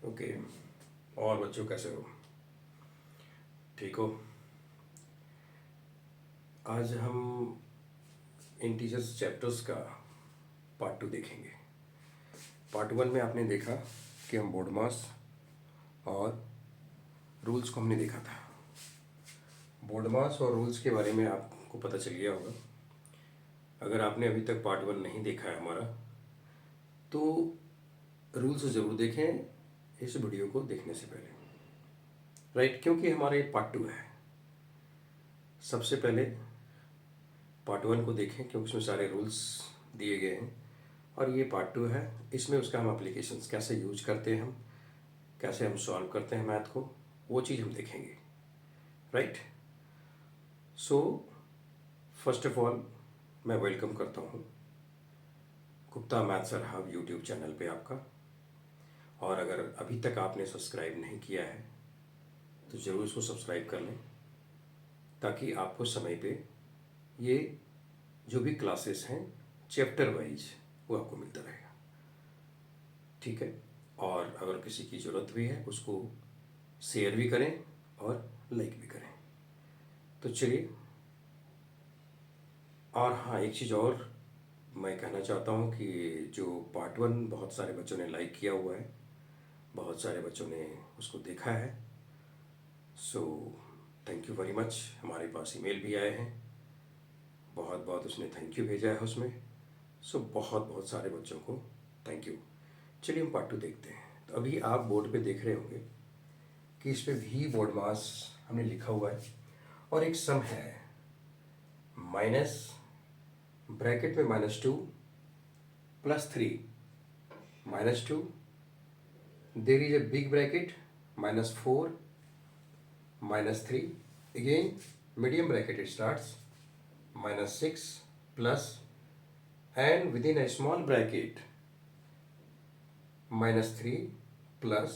Okay. और बच्चों कैसे हो? ठीक हो? आज हम इंटीजर्स चैप्टर्स का पार्ट 2 देखेंगे। पार्ट 1 में आपने देखा कि हम बोर्ड मास और रूल्स को हमने देखा था। बोर्ड मास और रूल्स के बारे में आपको पता चल गया होगा। अगर आपने अभी तक पार्ट 1 नहीं देखा है हमारा, तो रूल्स ज़रूर देखें इस वीडियो को देखने से पहले, राइट? क्योंकि हमारा ये पार्ट 2 है। सबसे पहले पार्ट 1 को देखें क्योंकि उसमें सारे रूल्स दिए गए हैं, और ये पार्ट 2 है। इसमें उसका हम एप्लीकेशंस कैसे यूज करते हैं, हम कैसे हम सॉल्व करते हैं मैथ को, वो चीज़ हम देखेंगे, right? So first of all मैं वेलकम करता हूँ Gupta math sir hub YouTube channel पे आपका। और अगर अभी तक आपने सब्सक्राइब नहीं किया है तो ज़रूर इसको सब्सक्राइब कर लें, ताकि आपको समय पे ये जो भी क्लासेस हैं चैप्टर वाइज वो आपको मिलता रहेगा, ठीक है? और अगर किसी की ज़रूरत भी है उसको शेयर भी करें और लाइक भी करें। तो चलिए, और हाँ, एक चीज़ और मैं कहना चाहता हूँ कि जो पार्ट 1 बहुत सारे बच्चों ने लाइक किया हुआ है, बहुत सारे बच्चों ने उसको देखा है, so thank you very much. हमारे पास ईमेल भी आए हैं, बहुत बहुत उसने थैंक यू भेजा है उसमें। सो बहुत बहुत सारे बच्चों को थैंक यू। चलिए हम पार्ट 2 देखते हैं। तो अभी आप बोर्ड पे देख रहे होंगे कि इस पे भी बोर्ड मास हमने लिखा हुआ है, और एक सम है माइनस ब्रैकेट में -2 +3 -2, there is a big bracket -4 -3, again medium bracket it starts -6 plus, and within a small bracket -3 plus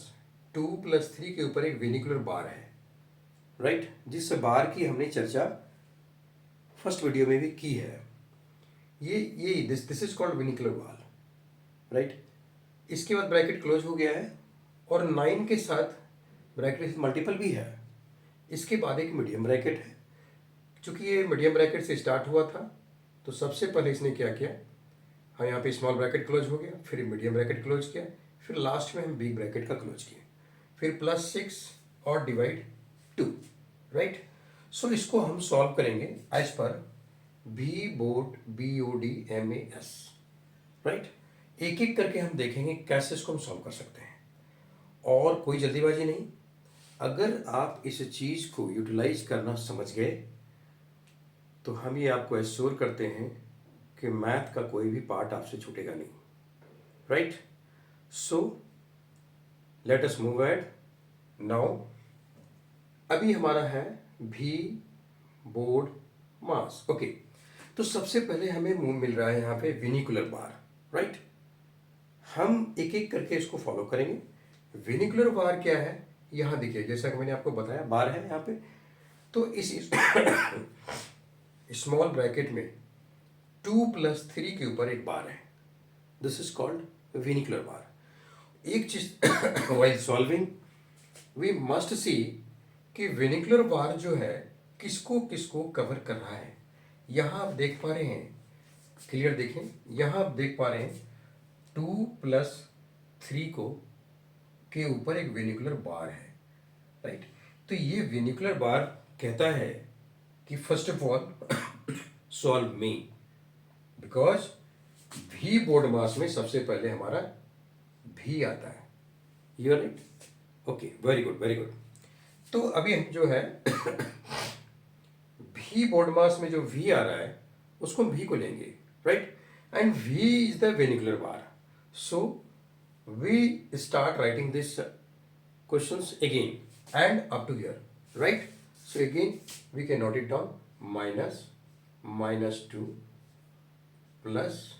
2 plus 3 के ऊपर एक विनिकुलर बार है, राइट? जिस बार की हमने चर्चा फर्स्ट वीडियो में भी की है। ये this is called vincular bar, right? इसके बाद ब्रैकेट क्लोज हो गया है, और 9 के साथ ब्रैकेट मल्टीपल भी है। इसके बाद एक मीडियम ब्रैकेट है। चूंकि ये मीडियम ब्रैकेट से स्टार्ट हुआ था, तो सबसे पहले इसने क्या किया, हाँ, यहाँ पे स्मॉल ब्रैकेट क्लोज हो गया, फिर मीडियम ब्रैकेट क्लोज किया, फिर लास्ट में हम बिग ब्रैकेट का क्लोज किया, फिर +6 और डिवाइड 2, राइट? सो इसको हम सॉल्व करेंगे एज पर BODMAS, राइट? एक एक करके हम देखेंगे कैसे इसको हम सॉल्व कर सकते हैं, और कोई जल्दीबाजी नहीं। अगर आप इस चीज़ को यूटिलाइज करना समझ गए तो हम ये आपको एश्योर करते हैं कि मैथ का कोई भी पार्ट आपसे छूटेगा नहीं, right? So let us move ahead now. अभी हमारा है भी बोर्ड मास, ओके। तो सबसे पहले हमें मिल रहा है यहाँ पे विनिकुलर बार, राइट? हम एक एक करके इसको फॉलो करेंगे। विनिकुलर बार क्या है, यहाँ देखिए, जैसा कि मैंने आपको बताया बार है यहाँ पे। तो इस स्मॉल ब्रैकेट में 2 + 3 के ऊपर एक बार है, this is called vincular bar. एक चीज while solving we must see कि विनिकुलर बार जो है किसको किसको कवर कर रहा है। यहाँ आप देख पा रहे हैं, क्लियर देखें, यहाँ आप देख पा रहे हैं 2 + 3 को के ऊपर एक विनिकुलर बार है, राइट? तो ये विनिकुलर बार कहता है कि first of all solve me, because भी बोर्ड मास में सबसे पहले हमारा भी आता है, you right? Okay, very good very good. तो अभी हम जो है भी बोर्ड मास में जो वी आ रहा है उसको हम भी को लेंगे, right? And we is the vincular bar. So we start writing this questions again and up to here, right? So again we can note it down, -2 +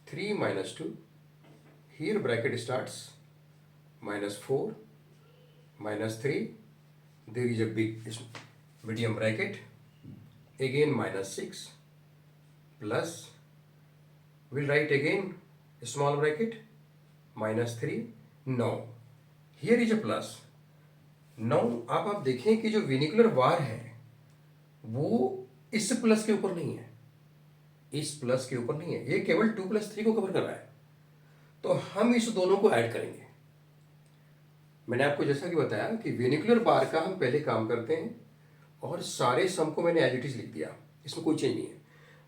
3 -2, here bracket starts -4 -3, there is a big medium bracket, again -6 plus, we'll write again small bracket -3. Now here is a plus. Now आप देखें कि जो विनिकुलर बार है वो इस plus के ऊपर नहीं है, इस प्लस के ऊपर नहीं है, ये केवल 2+3 को कवर कर रहा है। तो हम इस दोनों को ऐड करेंगे। मैंने आपको जैसा कि बताया कि विनिकुलर बार का हम पहले काम करते हैं और सारे सम को मैंने एज इट इज लिख दिया, इसमें कोई चेंज नहीं है।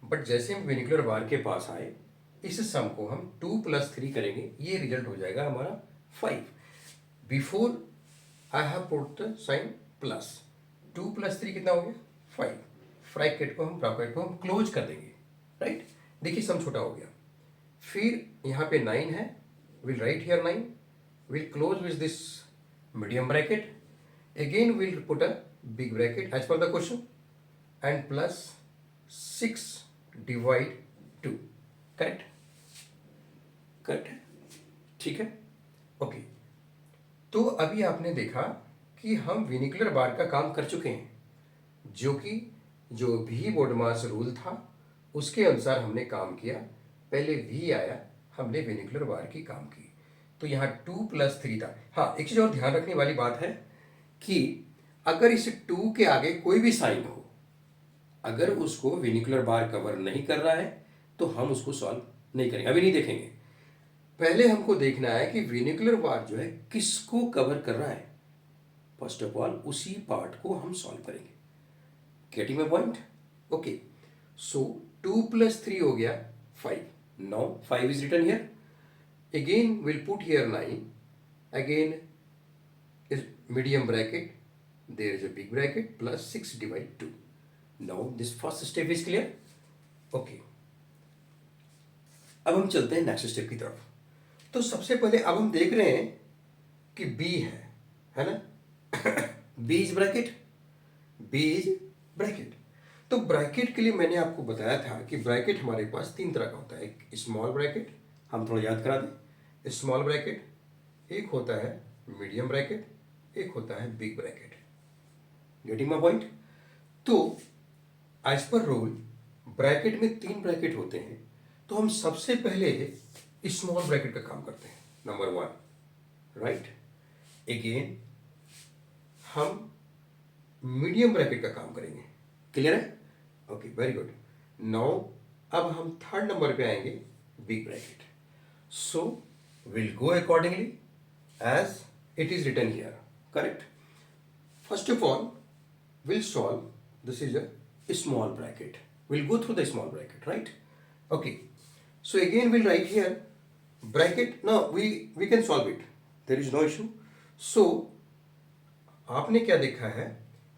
बट जैसे हम विनिकुलर बार के पास आए, इस सम को हम 2+3 करेंगे, ये रिजल्ट हो जाएगा हमारा 5। Before I have put the sign plus, 2+3 कितना हो गया 5। ब्रैकेट को हम क्लोज कर देंगे, राइट। देखिए सम छोटा हो गया। फिर यहाँ पे 9 है, will write here 9, will close with this medium bracket, again we'll put a big bracket as per the question, and plus 6 divide 2, correct, correct है, ठीक है, ओके। तो अभी आपने देखा कि हम विनिकुलर बार का काम कर चुके हैं, जो भी बोडमास रूल था उसके अनुसार हमने काम किया। पहले V आया, हमने विनिकुलर बार की काम की, तो यहाँ 2+3 था। हाँ, एक चीज़ और ध्यान रखने वाली बात है कि अगर इस 2 के आगे कोई भी साइन हो, अगर उसको विनिकुलर बार कवर नहीं कर रहा है तो हम उसको सॉल्व नहीं करेंगे, अभी नहीं देखेंगे। पहले हमको देखना है कि विनिकुलर बार जो है किसको कवर कर रहा है। फर्स्ट ऑफ ऑल उसी पार्ट को हम सॉल्व करेंगे। Getting my point? Okay, so 2+3 हो गया 5। Now 5 is written here. Again we'll put here 9, again is medium bracket, there is a big bracket, plus 6 divide 2. Now this first step is clear, okay। अब हम चलते हैं next step की तरफ। तो सबसे पहले अब हम देख रहे हैं कि B है ना B is bracket, B is bracket. तो ब्रैकेट के लिए मैंने आपको बताया था कि ब्रैकेट हमारे पास 3 तरह का होता है। एक स्मॉल ब्रैकेट, हम थोड़ा याद करा दें, स्मॉल ब्रैकेट, एक होता है मीडियम ब्रैकेट, एक होता है big bracket. Getting my point? तो एज पर रूल ब्रैकेट में 3 ब्रैकेट होते हैं, तो हम सबसे पहले स्मॉल ब्रैकेट का काम करते हैं, नंबर 1, राइट। अगेन हम मीडियम ब्रैकेट का काम करेंगे। क्लियर है? Okay, very good. नाउ अब हम थर्ड नंबर पे आएंगे, big bracket. So will go accordingly as it is written here, correct. First of all will solve this is a small bracket, will go through the small bracket, right. Okay, so again will write here bracket. Now we can solve it, there is no issue. So आपने क्या देखा है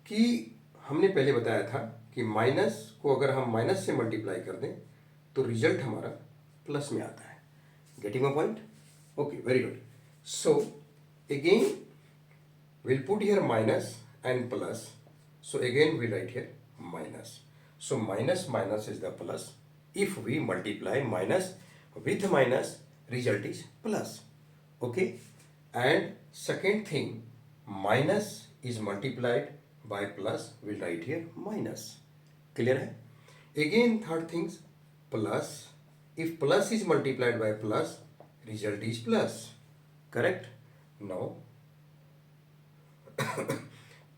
कि हमने पहले बताया था कि माइनस को अगर हम माइनस से मल्टीप्लाई कर दें तो रिजल्ट हमारा प्लस में आता है। Getting my point? Okay, very good. So again will put here minus and plus, so again we write here minus. So minus minus is the plus, if we multiply minus with minus, result is plus, okay। And second thing, minus is multiplied by plus, we'll write here minus, clear है। again third things, plus, if plus is multiplied by plus, result is plus, correct। now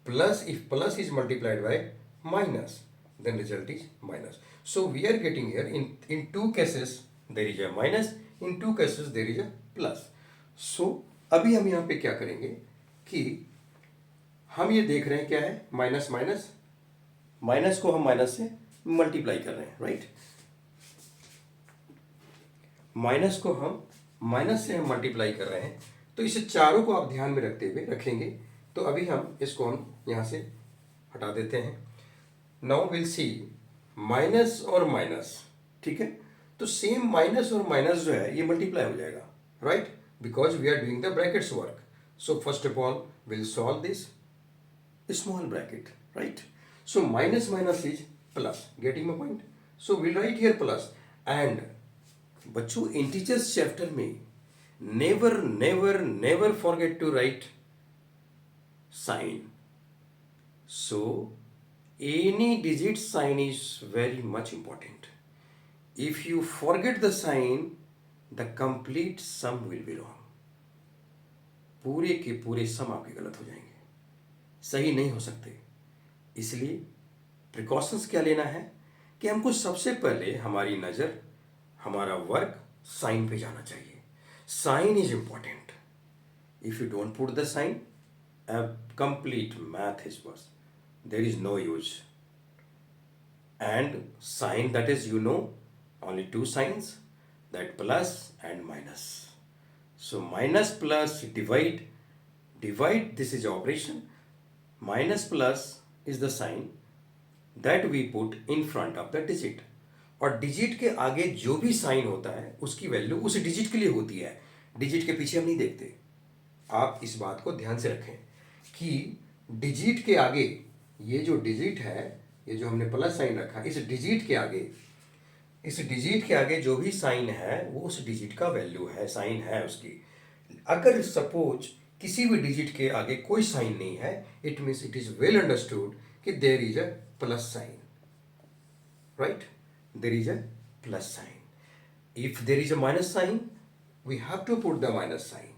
plus, if plus is multiplied by minus, then result is minus। so we are getting here in two cases there is a minus, in two cases there is a plus। so अभी हम यहाँ पे क्या करेंगे कि हम ये देख रहे हैं क्या है, माइनस माइनस, माइनस को हम माइनस से मल्टीप्लाई कर रहे हैं, राइट। माइनस को हम माइनस से हम मल्टीप्लाई कर रहे हैं, तो इसे चारों को आप ध्यान में रखते हुए रखेंगे। तो अभी हम इसको हम यहाँ से हटा देते हैं। नाउ विल सी माइनस और माइनस, ठीक है। तो सेम माइनस और माइनस जो है ये मल्टीप्लाई हो जाएगा, right, because we are doing the brackets work. So first of all will solve this small bracket, right. So minus minus is plus, getting my point. So will write here plus. And बच्चों integers chapter में never never never forget to write sign. So any digit sign is very much important. If you forget the sign, the complete sum will be wrong. पूरे के पूरे सम आपके गलत हो जाएंगे, सही नहीं हो सकते। इसलिए प्रिकॉशंस क्या लेना है कि हमको सबसे पहले हमारी नज़र, हमारा वर्क साइन पे जाना चाहिए। Sign is important. If you don't put the sign, complete math is worse, there is no use. And sign, that is, only two signs, that plus and minus. So minus plus divide, this is operation. Minus plus is the sign that we put in front of the digit. और digit के आगे जो भी sign होता है उसकी value उस digit के लिए होती है, डिजिट के पीछे हम नहीं देखते। आप इस बात को ध्यान से रखें कि डिजिट के आगे, ये जो डिजिट है, ये जो हमने प्लस साइन रखा, इस डिजिट के आगे जो भी साइन है वो उस डिजिट का वैल्यू है, साइन है उसकी। अगर सपोज किसी भी डिजिट के आगे कोई साइन नहीं है, it means it is well understood कि there is a plus sign, right? There is a plus sign. If there is a minus sign, we have to put the minus sign,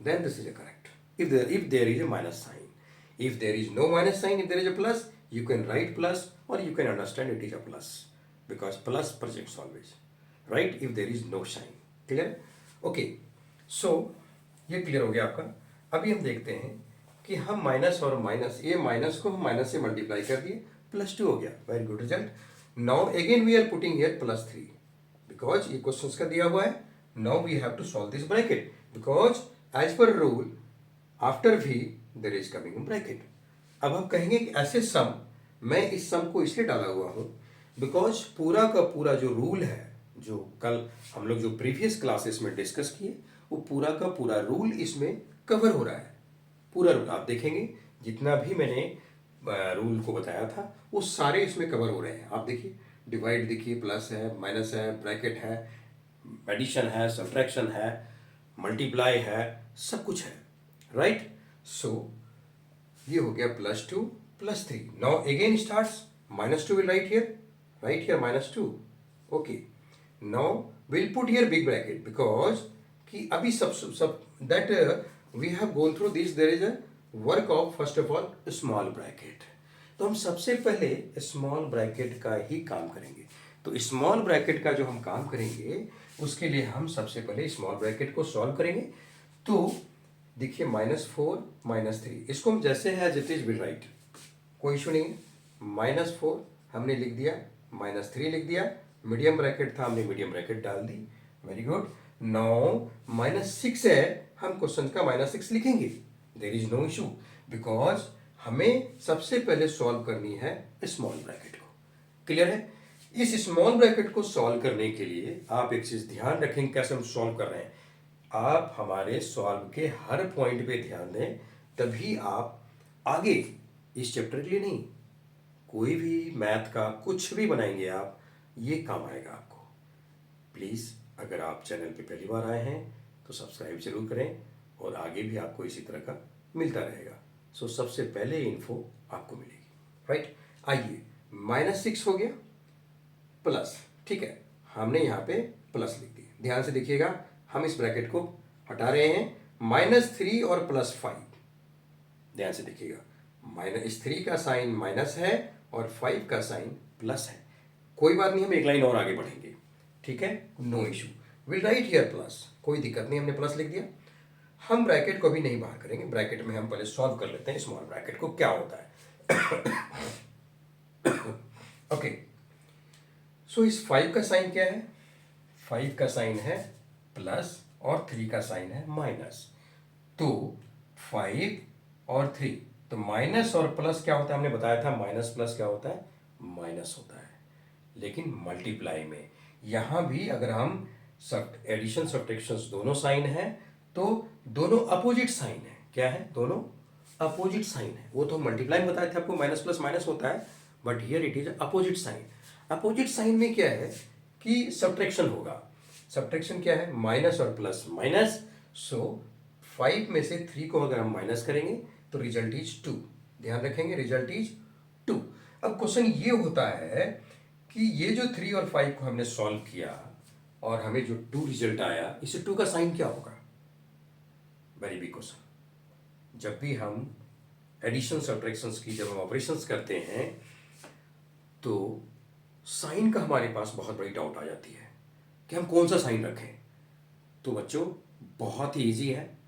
then this is a correct. If there is a minus sign, if there is no minus sign, if there is a plus, you can write plus, or you can understand it is a plus, because plus projects always, right? If there is no sign. Clear? Okay. So ये clear हो गया आपका। अभी हम देखते हैं कि हम माइनस और माइनस, ये माइनस को हम माइनस से मल्टीप्लाई कर दिए, +2 हो गया। Very good result. Now again we are putting here +3, because ये क्वेश्चन का दिया हुआ है। Now we have to solve this bracket, because as per rule after v there is coming bracket. अब हम कहेंगे कि ऐसे सम, मैं इस सम को इसलिए डाला हुआ हूं बिकॉज पूरा का पूरा जो रूल है, जो कल हम लोग जो प्रीवियस क्लासेस में डिस्कस किए, वो पूरा का पूरा रूल इसमें कवर हो रहा है। पूरा रूल आप देखेंगे, जितना भी मैंने रूल को बताया था वो सारे इसमें कवर हो रहे हैं। आप देखिए, डिवाइड देखिए, प्लस है, माइनस है, ब्रैकेट है, एडिशन है, सब्ट्रैक्शन है, मल्टीप्लाई है, सब कुछ है, राइट? सो ये हो गया +2 +3। Now again starts, -2 will write here -2। Okay, now will put here big bracket, because कि अभी सब that we have gone through this, there is a work of first of all small bracket. तो हम सबसे पहले स्मॉल ब्रैकेट का ही काम करेंगे। तो स्मॉल ब्रैकेट का जो हम काम करेंगे उसके लिए हम सबसे पहले स्मॉल ब्रैकेट को सॉल्व करेंगे। तो देखिए, -4 -3, इसको हम जैसे है as it is will write, कोई इशू नहीं है। -4 हमने लिख दिया, -3 लिख दिया, मीडियम ब्रैकेट था, हमने मीडियम ब्रैकेट डाल दी। Very good. नाउ -6 है, हम क्वेश्चन का -6 लिखेंगे, there is no issue, because हमें सबसे पहले सॉल्व करनी है स्मॉल ब्रैकेट को। क्लियर है? इस स्मॉल ब्रैकेट को सॉल्व करने के लिए आप एक चीज ध्यान रखेंगे, कैसे हम सॉल्व कर रहे हैं। आप हमारे सॉल्व के हर पॉइंट पे ध्यान दें, तभी आप आगे इस चैप्टर के लिए नहीं, कोई भी मैथ का कुछ भी बनाएंगे आप, ये काम आएगा आपको। प्लीज़, अगर आप चैनल पे पहली बार आए हैं तो सब्सक्राइब जरूर करें, और आगे भी आपको इसी तरह का मिलता रहेगा। सो सबसे पहले इन्फो आपको मिलेगी, राइट? आइए, -6 हो गया, प्लस, ठीक है, हमने यहाँ पे प्लस लिख दिया। ध्यान से देखिएगा, हम इस ब्रैकेट को हटा रहे हैं, -3 और +5। ध्यान से देखिएगा, -3 का साइन माइनस है और 5 का साइन प्लस है। कोई बात नहीं, हम एक लाइन और आगे बढ़ेंगे, ठीक है, no issue. Will write here plus, कोई दिक्कत नहीं, हमने प्लस लिख दिया। हम ब्रैकेट को भी नहीं बाहर करेंगे, ब्रैकेट में हम पहले सॉल्व कर लेते हैं स्मॉल ब्रैकेट को, क्या होता है। ओके, सो इस 5 का साइन क्या है? 5 का साइन है प्लस और 3 का साइन है माइनस। तो 5 और 3, तो माइनस और प्लस क्या होता है? हमने बताया था माइनस प्लस क्या होता है? माइनस होता है। लेकिन मल्टीप्लाई में यहाँ भी अगर हम एडिशन सब्ट्रैक्शन दोनों साइन है, तो दोनों अपोजिट साइन है। क्या है? दोनों अपोजिट साइन है। वो तो मल्टीप्लाई में बताए थे आपको, माइनस प्लस माइनस होता है, but here it is opposite sign. Opposite sign में क्या है कि सब्ट्रैक्शन होगा। सब्ट्रैक्शन क्या है? माइनस और प्लस माइनस। सो 5 में से 3 को अगर हम माइनस करेंगे तो रिजल्ट इज 2। ध्यान रखेंगे, रिजल्ट इज 2। अब क्वेश्चन ये होता है कि ये जो 3 और 5 को हमने सॉल्व किया और हमें जो 2 रिजल्ट आया, इसे 2 का साइन क्या होगा? Very big question. जब भी हम एडिशन सब्ट्रैक्शंस की जब हम ऑपरेशंस करते हैं तो साइन का हमारे पास बहुत बड़ी डाउट आ जाती है कि हम कौन सा साइन रखें। तो बच्चों बहुत ही ईजी है,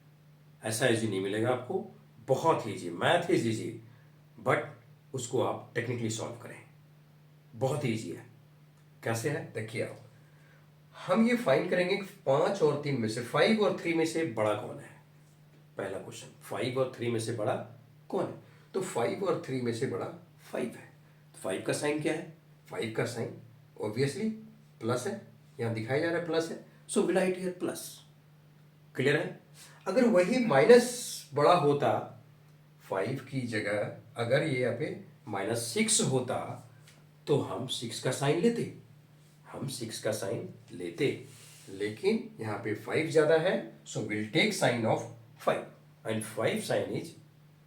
ऐसा ईजी नहीं मिलेगा आपको, बहुत ही easy, math is easy but उसको आप टेक्निकली सॉल्व करें, बहुत ही ईजी है। कैसे है देखिए आप, हम ये फाइंड करेंगे कि 5 और 3 में से 5 और 3 में से बड़ा कौन है। पहला क्वेश्चन, 5 और 3 में से बड़ा कौन है। तो 5 और 3 में से बड़ा 5 है। तो 5 का साइन क्या है, 5 का साइन ऑब्वियसली प्लस है, यहाँ दिखाया जा रहा है प्लस है, so we write here plus. Clear है। अगर वही माइनस बड़ा होता, 5 की जगह अगर ये यहाँ पे -6 होता तो हम 6 का साइन लेते, हम 6 का साइन लेते, लेकिन यहाँ पे 5 ज़्यादा है, so will take sign of 5 and 5 sign is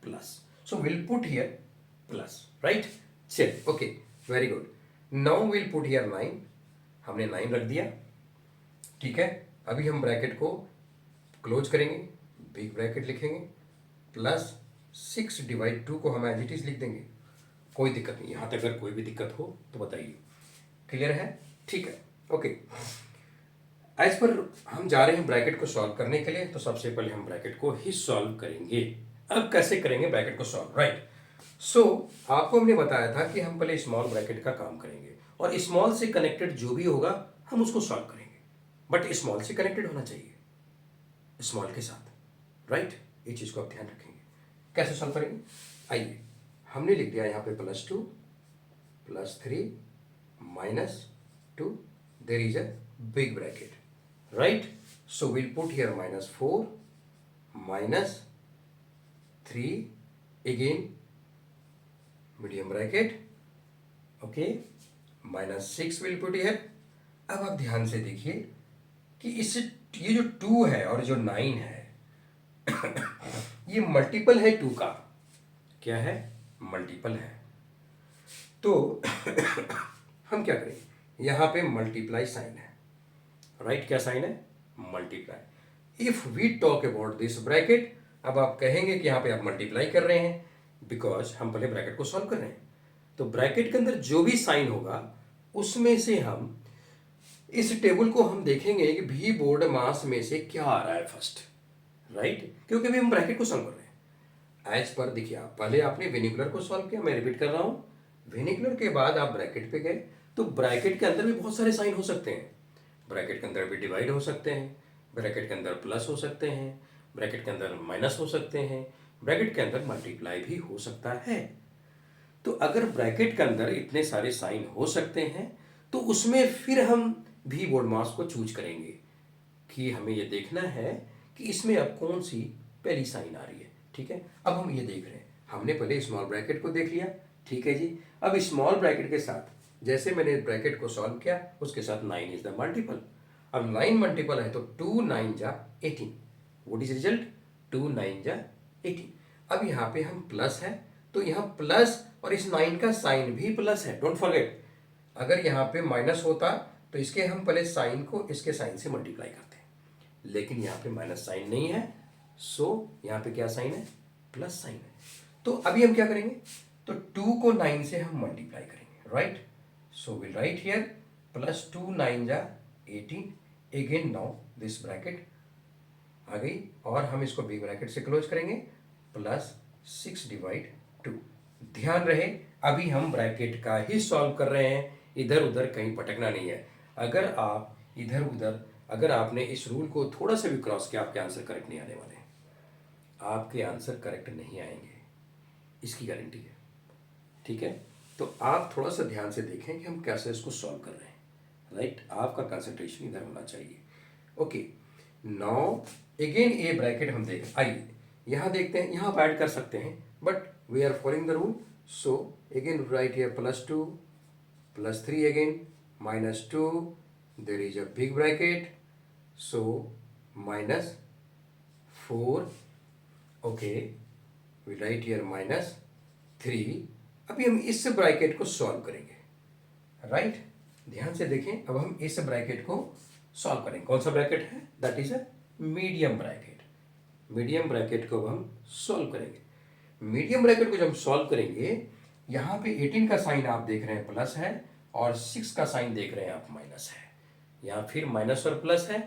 plus, so will put here plus, right. चल okay, very good. Now will put here 9, हमने 9 रख दिया, ठीक है। अभी हम ब्रैकेट को क्लोज करेंगे, बिग ब्रैकेट लिखेंगे, प्लस 6 डिवाइड 2 को हम एज इट इज लिख देंगे, कोई दिक्कत नहीं। यहाँ तक अगर कोई भी दिक्कत हो तो बताइए। क्लियर है, ठीक है, ओके। एज पर हम जा रहे हैं ब्रैकेट को सॉल्व करने के लिए, तो सबसे पहले हम ब्रैकेट को ही सॉल्व करेंगे। अब कैसे करेंगे ब्रैकेट को सॉल्व, राइट। सो आपको हमने बताया था कि हम पहले स्मॉल ब्रैकेट का काम करेंगे और स्मॉल से कनेक्टेड जो भी होगा हम उसको सॉल्व करेंगे, बट स्मॉल से कनेक्टेड होना चाहिए, स्मॉल के साथ, राइट। ये चीज़ को आप ध्यान रखेंगे। कैसे सॉल्व करेंगे, आइए, हमने लिख दिया यहाँ पे +2 +3 -2, there is a big bracket, right. So will put here -4 -3 again medium bracket, okay, -6 will put here. अब आप ध्यान से देखिए कि इससे ये जो 2 है और जो 9 है ये मल्टीपल है 2 का, क्या है, मल्टीपल है। तो हम क्या करें, यहाँ पे मल्टीप्लाई साइन है, राइट। क्या साइन है, multiply. If we talk about this bracket, अब आप कहेंगे कि यहाँ पे आप मल्टीप्लाई कर रहे हैं, बिकॉज हम पहले ब्रैकेट को सॉल्व कर रहे हैं। तो ब्रैकेट के अंदर जो भी साइन होगा उसमें से हम इस टेबल को हम देखेंगे कि भी बोर्ड मास में से क्या आ रहा है फर्स्ट, राइट, क्योंकि अभी हम ब्रैकेट को सॉल्व कर रहे हैं। एज पर देखिए, आप पहले आपने वेनिकुलर को सॉल्व किया, मैं रिपीट कर रहा हूँ, वेनिकुलर के बाद आप ब्रैकेट पे गए, तो ब्रैकेट के अंदर भी बहुत सारे साइन हो सकते हैं, ब्रैकेट के अंदर भी डिवाइड हो सकते हैं, ब्रैकेट के अंदर प्लस हो सकते हैं, ब्रैकेट के अंदर माइनस हो सकते हैं, ब्रैकेट के अंदर मल्टीप्लाई भी हो सकता है। तो अगर ब्रैकेट के अंदर इतने सारे साइन हो सकते हैं तो उसमें फिर हम भी बोर्ड मास को चूज करेंगे कि हमें ये देखना है कि इसमें अब कौन सी पहली साइन आ रही है, ठीक है। अब हम ये देख रहे हैं, हमने पहले स्मॉल ब्रैकेट को देख लिया, ठीक है जी। अब स्मॉल ब्रैकेट के साथ जैसे मैंने ब्रैकेट को सॉल्व किया उसके साथ 9 इज द मल्टीपल। अब 9 मल्टीपल है तो 2 9 जा 18, व्हाट इज रिजल्ट, 2 9 जा 18। अब यहाँ पे हम प्लस है तो यहाँ प्लस और इस 9 का साइन भी प्लस है, डोंट फॉरगेट। अगर यहाँ पे माइनस होता तो इसके हम पहले साइन को इसके साइन से मल्टीप्लाई करते हैं, लेकिन यहाँ पे माइनस साइन नहीं है, सो यहाँ पे क्या साइन है, प्लस साइन है। तो अभी हम क्या करेंगे, तो 2 को 9 से हम मल्टीप्लाई करेंगे, right. So will write here +2 9 जा 18, अगेन नाउ दिस ब्रैकेट आ गई और हम इसको बिग ब्रैकेट से क्लोज करेंगे, +6 डिवाइड 2। ध्यान रहे अभी हम ब्रैकेट का ही सॉल्व कर रहे हैं, इधर उधर कहीं भटकना नहीं है। अगर आप इधर उधर, अगर आपने इस रूल को थोड़ा सा भी क्रॉस किया, आपके आंसर करेक्ट नहीं आने वाले, आपके आंसर करेक्ट नहीं आएंगे, इसकी गारंटी है, ठीक है। तो आप थोड़ा सा ध्यान से देखें कि हम कैसे इसको सॉल्व कर रहे हैं, राइट। आपका कंसंट्रेशन इधर होना चाहिए, ओके। नाउ अगेन ये ब्रैकेट हम देख, आइए यहाँ देखते हैं, यहाँ आप ऐड कर सकते हैं but we are following the rule. So again write here +2 +3 again -2, there is a big bracket, so -4, okay, we write here -3। अभी हम इस ब्रैकेट को सॉल्व करेंगे, राइट। ध्यान से देखें, अब हम इस ब्रैकेट को सॉल्व करेंगे। कौन सा ब्रैकेट है, that is a medium bracket, medium bracket को हम सॉल्व करेंगे। मीडियम ब्रैकेट को जब हम सॉल्व करेंगे, यहाँ पे 18 का साइन आप देख रहे हैं प्लस है और 6 का साइन देख रहे हैं आप माइनस है। यहाँ फिर माइनस और प्लस है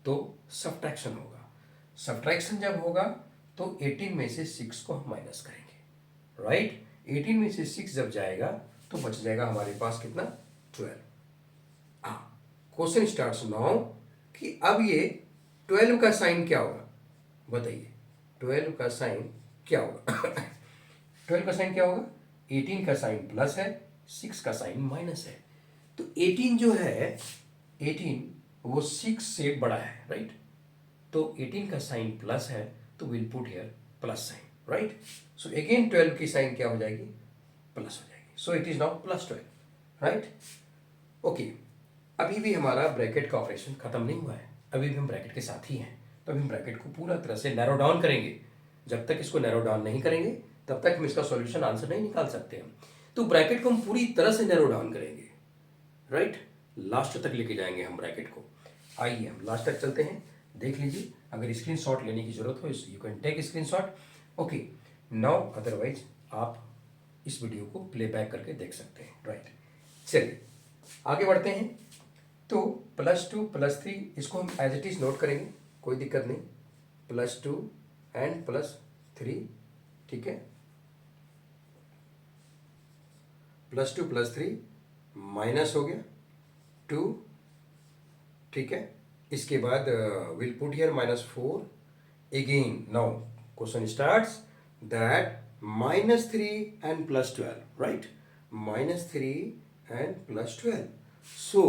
तो सब्ट्रैक्शन होगा। सब्ट्रैक्शन जब होगा तो 18 में से 6 को हम माइनस करेंगे, राइट। 18 में से 6 जब जाएगा तो बच जाएगा हमारे पास कितना, 12। क्वेश्चन स्टार्ट्स नाउ कि अब ये 12 का साइन क्या होगा, बताइए 12 का साइन क्या होगा। 12 का साइन क्या होगा, 18 का साइन प्लस है, 6 का साइन माइनस है। तो 18 जो है, 18 वो 6 से बड़ा है, राइट। तो 18 का साइन प्लस है तो will put here plus sign, right. So again 12 की साइन क्या हो जाएगी, प्लस हो जाएगी। So it is now +12, right. Okay, अभी भी हमारा ब्रैकेट का ऑपरेशन खत्म नहीं हुआ है, अभी भी हम ब्रैकेट के साथ ही हैं। तो अभी हम ब्रैकेट को पूरा तरह से नैरो डाउन करेंगे। जब तक इसको नैरो डाउन नहीं करेंगे तब तक हम इसका सॉल्यूशन आंसर नहीं निकाल सकते हम। तो ब्रैकेट को हम पूरी तरह से नैरो डाउन करेंगे, राइट। लास्ट तक लेके जाएंगे हम ब्रैकेट को। आइए हम लास्ट तक चलते हैं, देख लीजिए। अगर स्क्रीनशॉट लेने की जरूरत हो you can take screenshot. Okay, now otherwise आप इस वीडियो को प्लेबैक करके देख सकते हैं, राइट। चलिए आगे बढ़ते हैं। तो +2 +3 इसको हम एज इट इज नोट करेंगे, कोई दिक्कत नहीं। +2 एंड +3, ठीक है। +2 +3 माइनस हो गया 2, ठीक है। इसके बाद will put here -4 again. Now question starts that -3 and +12, right. -3 and +12। सो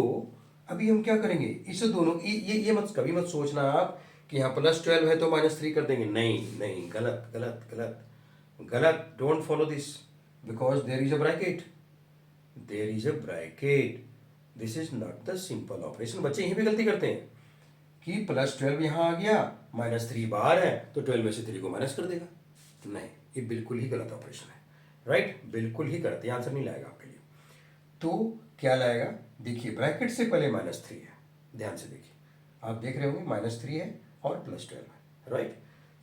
अभी हम क्या करेंगे, इसे दोनों ये मत कभी मत सोचना आप कि यहाँ +12 है तो -3 कर देंगे। नहीं नहीं, गलत गलत गलत गलत। Don't follow this because there is a bracket, there is a bracket. This is not the simple operation. बच्चे यहीं पे गलती करते हैं कि +12 यहाँ आ गया, -3 बाहर है तो 12 में से 3 को माइनस कर देगा। नहीं, ये बिल्कुल ही गलत ऑपरेशन है, राइट। बिल्कुल ही गलत, ये आंसर नहीं लाएगा आपके लिए। तो क्या लाएगा, देखिए ब्रैकेट से पहले -3 है, ध्यान से देखिए, आप देख रहे होंगे -3 है और +12 है, राइट।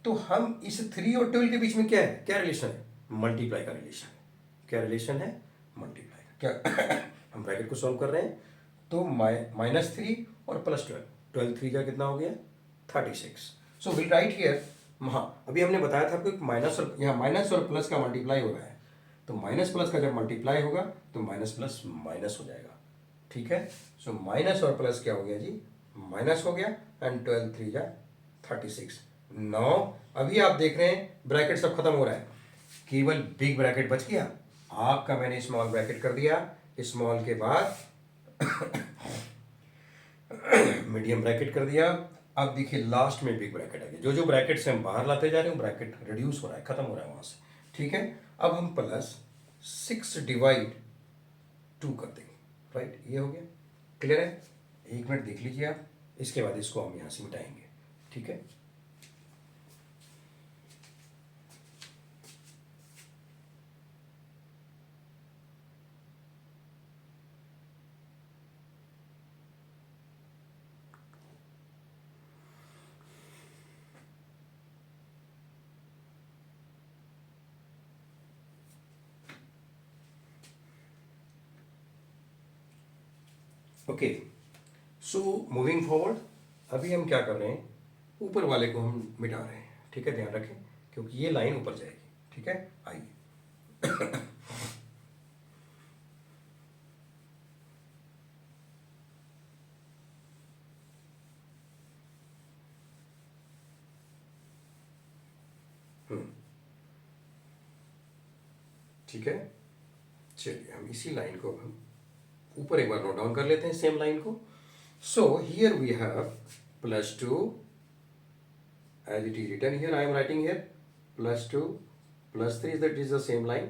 तो हम इस 3 और 12 के बीच में क्या है, क्या रिलेशन है, मल्टीप्लाई का रिलेशन है। क्या रिलेशन है, मल्टीप्लाई का। क्या हम ब्रैकेट को सॉल्व कर रहे हैं तो -3 और +12, 12 3 का कितना हो गया, 36। सो विल राइट हियर, हाँ अभी हमने बताया था आपको माइनस और यहाँ माइनस और प्लस का मल्टीप्लाई हो रहा है, तो माइनस प्लस का जब मल्टीप्लाई होगा तो माइनस प्लस माइनस हो जाएगा, ठीक है। सो माइनस और प्लस क्या हो गया जी, माइनस हो गया एंड 12 3 जा 36। 9 अभी आप देख रहे हैं ब्रैकेट सब खत्म हो रहा है, केवल बिग ब्रैकेट बच गया। आपका मैंने स्मॉल ब्रैकेट कर दिया, स्मॉल के बाद मीडियम ब्रैकेट कर दिया। अब देखिए लास्ट में बिग ब्रैकेट आ गया। जो जो ब्रैकेट से हम बाहर लाते जा रहे हैं ब्रैकेट रिड्यूस हो रहा है, खत्म हो रहा है वहां से, ठीक है। अब हम +6 डिवाइड 2 कर देंगे, राइट। ये हो गया, क्लियर है। 1 मिनट देख लीजिए आप, इसके बाद इसको हम यहाँ से मिटाएंगे, ठीक है। ओके, सो मूविंग फॉरवर्ड, अभी हम क्या कर रहे हैं, ऊपर वाले को हम मिटा रहे हैं, ठीक है। ध्यान रखें क्योंकि ये लाइन ऊपर जाएगी, ठीक है। आइए ठीक है। चलिए हम इसी लाइन को हम ऊपर एक बार नोट डाउन कर लेते हैं, सेम लाइन को। So here we have +2 as it is written here, I am writing here +2 +3 that is the same line,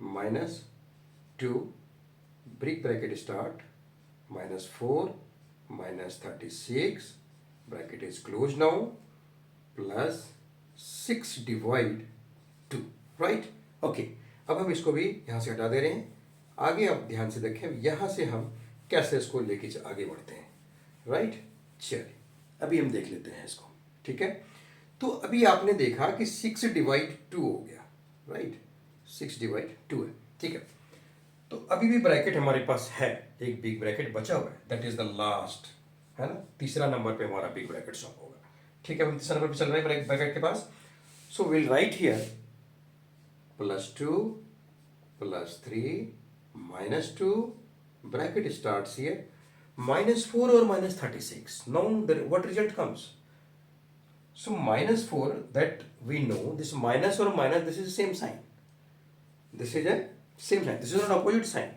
-2 brick bracket start -4 -36 bracket is closed now +6 divide 2, right। Okay, अब हम इसको भी यहाँ से हटा दे रहे हैं। आगे आप ध्यान से देखें, यहाँ से हम कैसे इसको लेके आगे बढ़ते हैं, राइट। चलिए अभी हम देख लेते हैं इसको, ठीक है। तो अभी आपने देखा कि 6/2 हो गया, राइट, 6/2 है, ठीक है। तो अभी भी ब्रैकेट हमारे पास है, एक बिग ब्रैकेट बचा हुआ है, दैट इज द लास्ट, है ना, तीसरा नंबर पे हमारा बिग ब्रैकेट सॉल्व होगा, ठीक है। हम तीसरा नंबर पे चल रहे हैं ब्रैकेट के पास। So will write here +2 +3 -2, bracket starts here, -4 or -36. Now what result comes? So -4, that we know, this minus or minus, this is the same sign. This is a same sign. This is an opposite sign.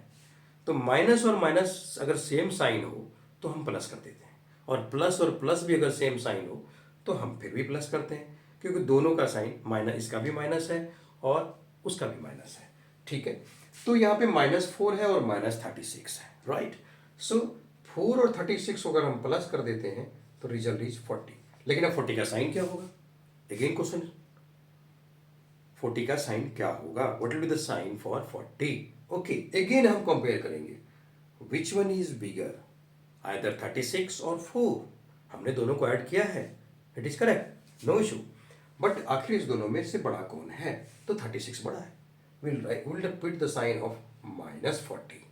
तो minus और minus अगर same sign हो तो हम plus कर देते हैं, और प्लस भी अगर सेम साइन हो तो हम फिर भी प्लस करते हैं, क्योंकि दोनों का साइन माइनस, इसका भी माइनस है और उसका भी माइनस है, ठीक है। तो यहाँ पे -4 है और -36 है, राइट। सो 4 और 36 को अगर हम प्लस कर देते हैं तो रिजल्ट इज 40। लेकिन अब 40 का साइन क्या होगा? अगेन क्वेश्चन, 40 का साइन क्या होगा? What will be the sign for 40? Okay, again हम कंपेयर करेंगे, which one is bigger, either 36 और 4। हमने दोनों को ऐड किया है, it is correct, no issue. But आखिर इस दोनों में से बड़ा कौन है? तो 36 बड़ा है। Will repeat the sign of -40,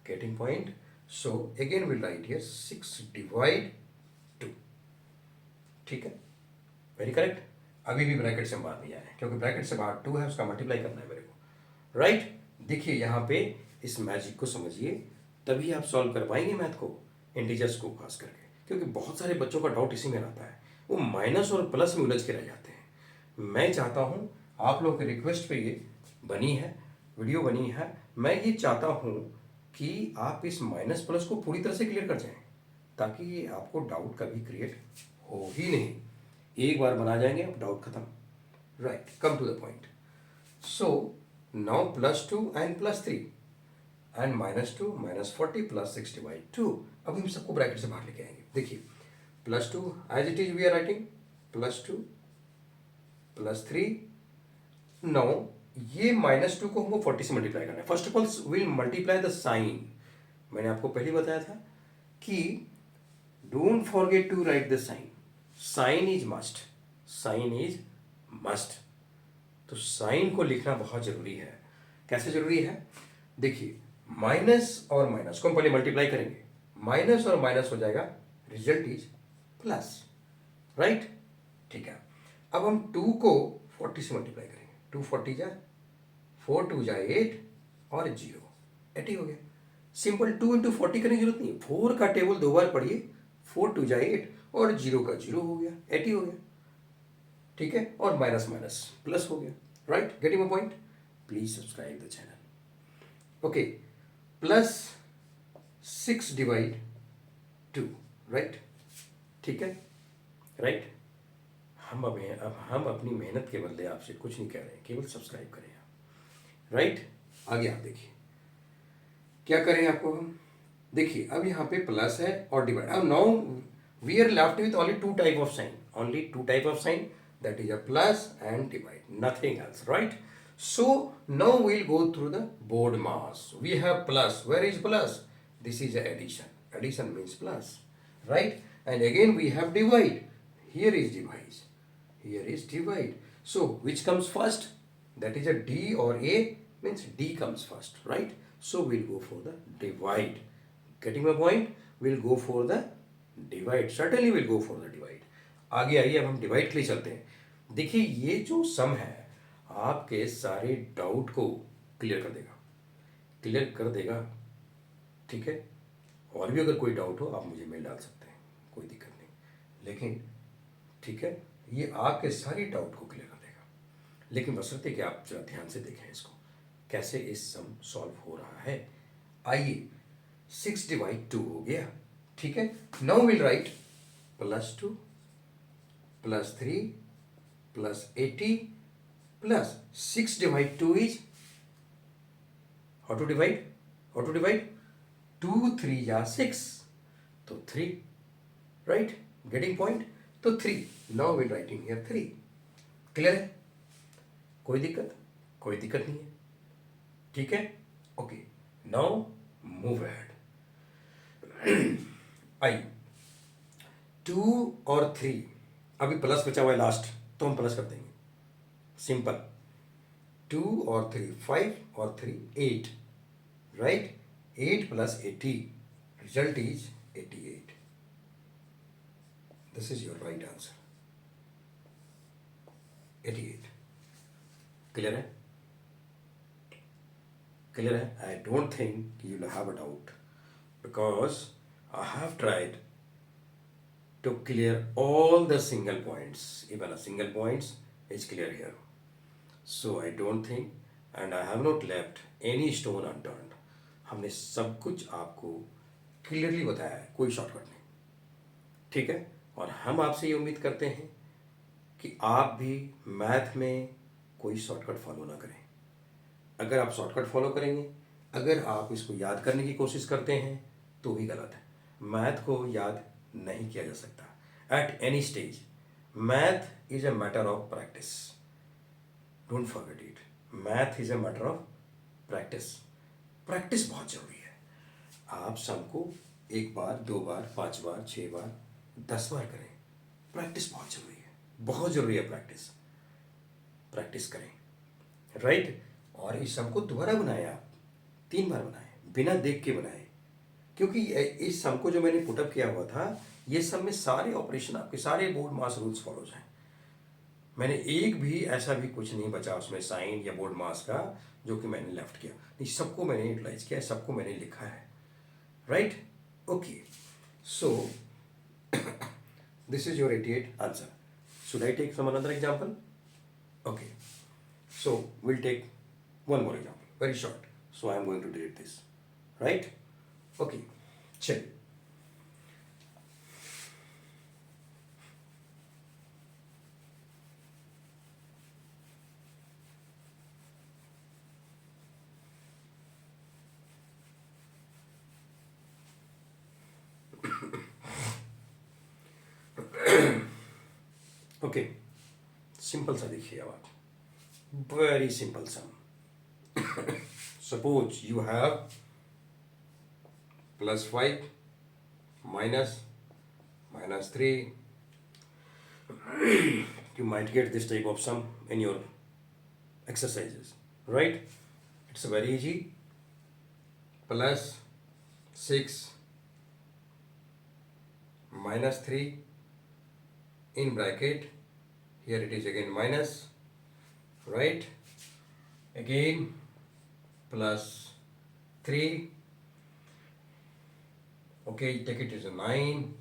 getting point. So again will write here 6/2, ठीक है, वेरी करेक्ट। अभी भी ब्रैकेट से बाहर नहीं आए, क्योंकि ब्रैकेट से बाहर 2 है, उसका मल्टीप्लाई करना है मेरे को, राइट। देखिए यहाँ पे इस मैजिक को समझिए, तभी आप सॉल्व कर पाएंगे मैथ को, इंटीजर्स को खास करके, क्योंकि बहुत सारे बच्चों का डाउट इसी में रहता है, वो माइनस और प्लस में उलझ के रह जाते हैं। मैं चाहता हूँ, आप लोगों की रिक्वेस्ट पे ये बनी है, वीडियो बनी है, मैं ये चाहता हूँ कि आप इस माइनस प्लस को पूरी तरह से क्लियर कर जाएं, ताकि ये आपको डाउट कभी क्रिएट हो ही नहीं। एक बार बना जाएंगे अब डाउट खत्म, right. Come to the point. So now +2 and +3 and -2 -40 +6/2। अब हम सबको ब्रैकेट से बाहर लेके आएंगे। देखिए +2 as it is we are writing, +2 +3। Now ये -2 को हमको 40 से मल्टीप्लाई करना है। First of all will multiply the sign. मैंने आपको पहले बताया था कि don't forget to write the sign, sign is must, sign is must. तो साइन को लिखना बहुत जरूरी है। कैसे जरूरी है? देखिए माइनस और माइनस को हम पहले मल्टीप्लाई करेंगे, माइनस और माइनस हो जाएगा, रिजल्ट इज प्लस, राइट, ठीक है। अब हम 2 को 40 से मल्टीप्लाई करेंगे, 2 40 जाए, 4 2 जाए 8 और 0, 80 हो गया। सिंपल 2 इंटू 40 करने की जरूरत नहीं है, 4 का टेबल 2 बार पढ़िए, 4 2 जाए 8 और 0 का 0 हो गया, 80 हो गया, ठीक है। और माइनस माइनस प्लस हो गया, right, getting my point. Please subscribe the channel, okay. +6/2, right, ठीक है, राइट। अब हम अपनी मेहनत के बदले आपसे कुछ नहीं कह रहे हैं, केवल सब्सक्राइब करें आप, राइट। आगे आप देखिए क्या करें आपको हम, देखिए अब यहाँ पे प्लस है और डिवाइड। अब now we are left with only 2 type of sign, only 2 type of sign, that is a plus and divide, nothing else, right? So now we'll go through the board mass. We have plus, where is plus? This is addition, addition means plus, right? And again we have divide, here is divide, here is divide. So which comes first? That is a D or A, means D comes first, right? So we'll go for the divide, getting my point? We'll go for the divide, certainly we'll go for the divide. आगे आइए, अब हम divide के लिए चलते हैं। देखिए ये जो सम है आपके सारे डाउट को क्लियर कर देगा, क्लियर कर देगा, ठीक है। और भी अगर कोई डाउट हो आप मुझे मेल डाल सकते हैं, कोई दिक्कत नहीं, लेकिन ठीक है, ये आपके सारी डाउट को क्लियर कर देगा। लेकिन बशर्ते कि आप जरा ध्यान से देखें इसको, कैसे इस सम सॉल्व हो रहा है। आइए 6/2 हो गया, ठीक है। Now will write +2 +3 +80 plus 6/2 is how to divide? How to divide? 2 3 या 6, तो 3, right? Getting point? तो 3. Now we're writing here 3. Clear है? कोई दिक्कत? कोई दिक्कत नहीं है, ठीक है, ओके। Now move ahead. आई 2 और 3 अभी प्लस बचा हुआ है लास्ट, तो हम प्लस कर देंगे, सिंपल। 2 और 3 5 और 3 8, right. 8 plus 80, result is 88। This is your right answer, 88। Clear है? क्लियर है? I don't think you will have a doubt, because I have tried to clear all the single points, even a single points is clear here. So I don't think, and I have not left any stone unturned. हमने सब कुछ आपको clearly बताया है, कोई shortcut नहीं, ठीक है। और हम आपसे ये उम्मीद करते हैं कि आप भी मैथ में कोई शॉर्टकट फॉलो ना करें। अगर आप शॉर्टकट फॉलो करेंगे, अगर आप इसको याद करने की कोशिश करते हैं, तो भी गलत है। मैथ को याद नहीं किया जा सकता at any stage. Math is a matter of practice, don't forget it. Math is a matter of practice. Practice बहुत जरूरी है। आप सम को 1 बार 2 बार 5 बार 6 बार 10 बार करें, प्रैक्टिस बहुत जरूरी है, बहुत जरूरी है प्रैक्टिस। प्रैक्टिस करें, राइट। और इस सम को दोबारा बनाए, आप 3 बार बनाए, बिना देख के बनाए, क्योंकि इस सम को जो मैंने पुटअप किया हुआ था, ये सब में सारे ऑपरेशन आपके सारे बोर्ड मास रूल्स फॉलोज हैं। मैंने एक भी ऐसा भी कुछ नहीं बचा उसमें साइन या बोर्ड मास का जो कि मैंने लेफ्ट किया नहीं, सबको मैंने यूटिलाइज किया है, सबको मैंने लिखा है, right. Okay, so this is your 88 answer. Should I take some another example? Okay, so we'll take one more example, very short, so I am going to delete this, right? Okay, check. Okay, simple सा देखिए अब आप, very simple sum. Suppose you have +5 -3. You might get this type of sum in your exercises, right? It's very easy. +6 -3 in bracket, here it is again minus, right? Again +3, okay, take it as a 9,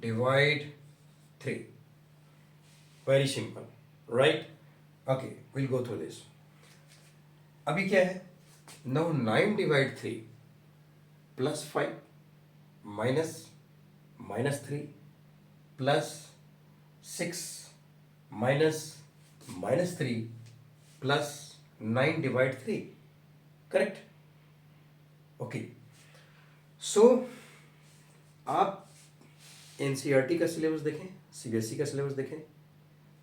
divide 3. Very simple, right? Okay, we'll go through this. अभी क्या है? Now 9 divide 3 +5 -3 +6 -3 +9 divide 3, correct? Okay, so आप NCERT का syllabus देखें, CBSE का syllabus देखें,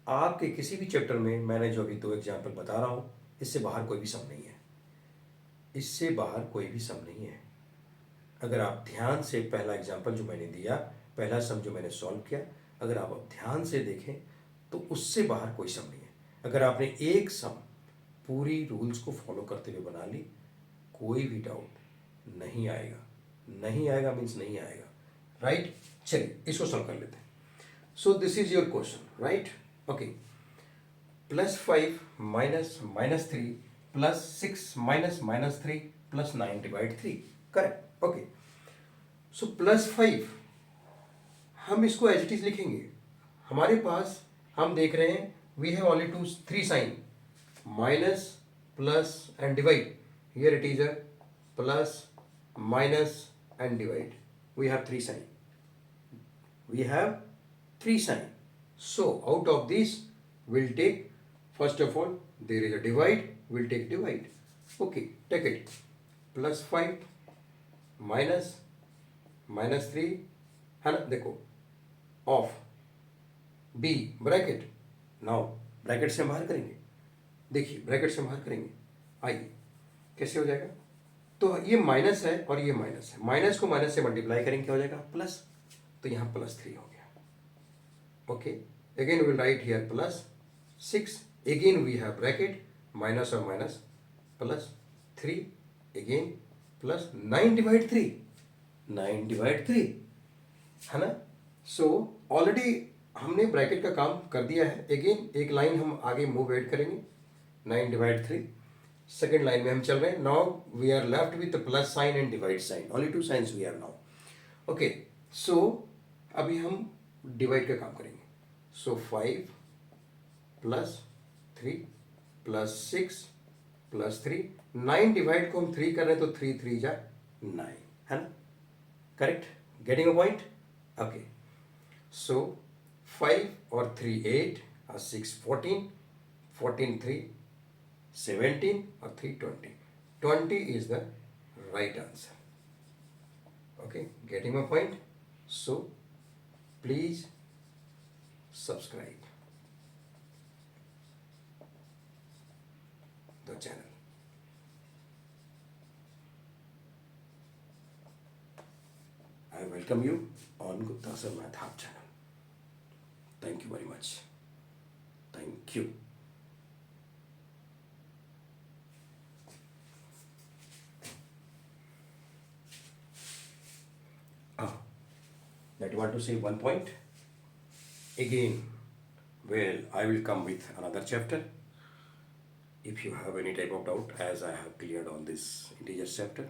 आपके किसी भी चैप्टर में मैंने जो अभी 2 एग्जाम्पल बता रहा हूँ, इससे बाहर कोई भी सम नहीं है, इससे बाहर कोई भी सम नहीं है। अगर आप ध्यान से पहला एग्जाम्पल जो मैंने दिया, पहला सम जो मैंने सॉल्व किया, अगर आप अब ध्यान से देखें तो उससे बाहर कोई सम नहीं है। अगर आपने एक सम पूरी रूल्स को फॉलो करते हुए बना ली, कोई भी डाउट नहीं आएगा, नहीं आएगा मीन्स नहीं आएगा, राइट। चलिए इसको सॉल्व कर लेते हैं। So this is your question, right. Okay, +5 -3 +6 -3 +9 divide 3, correct. Okay, so +5 हम इसको एज इट इज लिखेंगे। हमारे पास हम देख रहे हैं we have only 3 sign, minus plus and divide. Here it is a plus minus and divide, we have 3 sign, we have 3 sign. So out of this we'll take, first of all there is a divide, we'll take divide. Okay, take it, +5 -3 है ना, देखो of B bracket. Now bracket से हम बाहर करेंगे, देखिए bracket से बाहर करेंगे, आइए कैसे हो जाएगा। तो ये माइनस है और ये माइनस है, माइनस को माइनस से मल्टीप्लाई करेंगे क्या हो जाएगा, प्लस, तो यहाँ +3 हो गया। Okay, again we'll write here plus 6. Again we have bracket, minus or minus, plus 3. Again plus 9 divide 3. 9 divide 3 है ना. सो ऑलरेडी हमने ब्रैकेट का काम कर दिया है. अगेन एक लाइन हम आगे मूव ऐड करेंगे. 9 डिवाइड 3. सेकेंड लाइन में हम चल रहे हैं. Now we are left with plus sign and divide sign. Only 2 signs we have now. Okay, so अभी हम डिवाइड का काम करेंगे. So 5 plus 3 plus 6 plus 3. 9 divide को हम 3 कर रहे हैं तो 3 3 जा 9 है ना. Correct, getting a point. Okay, so 5 और 3 8 और 6 14, 14 3 17 और 3 20. 20 is the right answer. Okay, getting my point. So please subscribe the channel. I welcome you on Gupta Sir Math Hub channel. Thank you very much. Thank you. That you want to say one point again. Well, I will come with another chapter. If you have any type of doubt, as I have cleared on this integers chapter,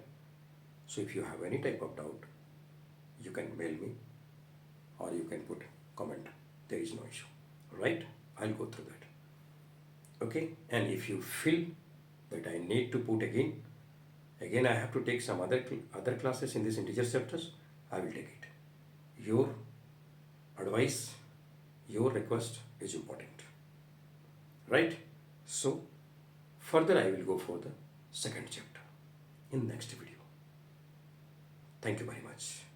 so if you have any type of doubt, you can mail me or you can put comment. There is no issue, right? I'll go through that. Okay, and if you feel that I need to put again I have to take some other classes in this integers chapters, I will take it. Your advice, your request is important, right? So further I will go for the second chapter in next video. Thank you very much.